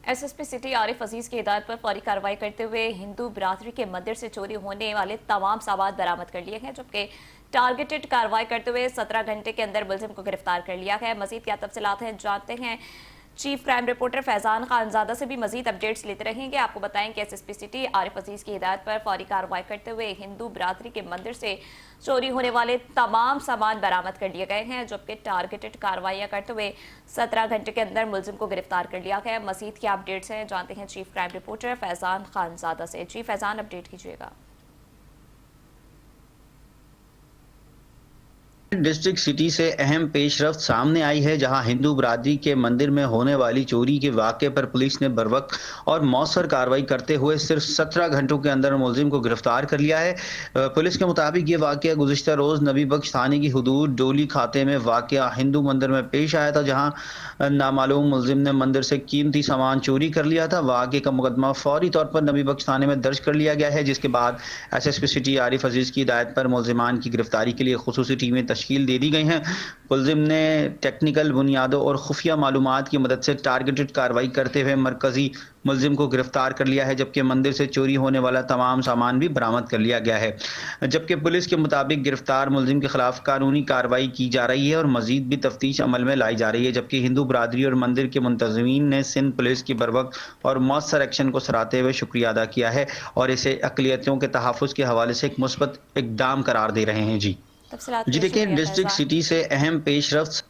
SSP city Arif अजीज की हिदायत पर फौरी कार्रवाई करते हुए हिंदू बिरादरी के मंदिर से चोरी होने वाले तमाम सामान बरामद कर लिए हैं, जबकि टारगेटेड कार्रवाई करते हुए 17 घंटे के अंदर मुलजिम को गिरफ्तार कर लिया है। मजीद क्या तफसीलात हैं जानते हैं chief crime reporter Faizan Khanzada से भी मजीद अपडेट्स लेते रहेंगे। आपको बताएं कि एसएसपी सिटी आरिफ अजीज की हिदायत पर फौरी कार्रवाई करते हुए हिंदू बिरादरी के मंदिर से चोरी होने वाले तमाम सामान बरामद कर लिए गए हैं, जबकि टारगेटेड कार्रवाइयां करते हुए 17 घंटे के अंदर मुलजिम को गिरफ्तार कर लिया गया। मजीद क्या अपडेट्स हैं जानते हैं chief crime reporter Faizan Khanzada से। जी फैजान, अपडेट कीजिएगा। डिस्ट्रिक्ट सिटी से अहम पेशरफ्त सामने आई है, जहां हिंदू बिरादरी के मंदिर में होने वाली चोरी के वाक़े पर पुलिस ने बरवक्त और मौसर कार्रवाई करते हुए सिर्फ 17 घंटों के अंदर मुलजिम को गिरफ्तार कर लिया है। पुलिस के मुताबिक ये वाक़या गुज़िश्ता रोज़ नबी बख्श थाने की हदूद डोली खाते में वाक़या हिंदू मंदिर में पेश आया था, जहां नामालूम मुलजिम ने मंदिर से कीमती सामान चोरी कर लिया था। वाक़े का मुकदमा फौरी तौर पर नबी बख्श थाने में दर्ज कर लिया गया है, जिसके बाद एसएसपी सिटी आरिफ अजीज की हिदायत पर मुलजिमान की गिरफ्तारी के लिए खुसूसी टीमें तश्कील दे दी गई हैं। मुलजिम ने टेक्निकल बुनियादों और खुफिया मालूमात की मदद से टारगेटेड कार्रवाई करते हुए मरकजी मुलजिम को गिरफ्तार कर लिया है, जबकि मंदिर से चोरी होने वाला तमाम सामान भी बरामद कर लिया गया है। जबकि पुलिस के मुताबिक गिरफ्तार मुलजिम के खिलाफ कानूनी कार्रवाई की जा रही है और मजीद भी तफ्तीश अमल में लाई जा रही है, जबकि हिंदू बिरादरी और मंदिर के मुंतज़मीन ने सिंध पुलिस की बरवक्त और मौसर एक्शन को सराहते हुए शुक्रिया अदा किया है और इसे अक़लियतों के तहफ़्फ़ुज़ के हवाले से एक मुस्बत इक़दाम करार दे रहे हैं। जी तफसीलात के जी लिए देखिए, शुक्रिया डिस्ट्रिक्ट फैजान। सिटी से अहम पेशरफ्त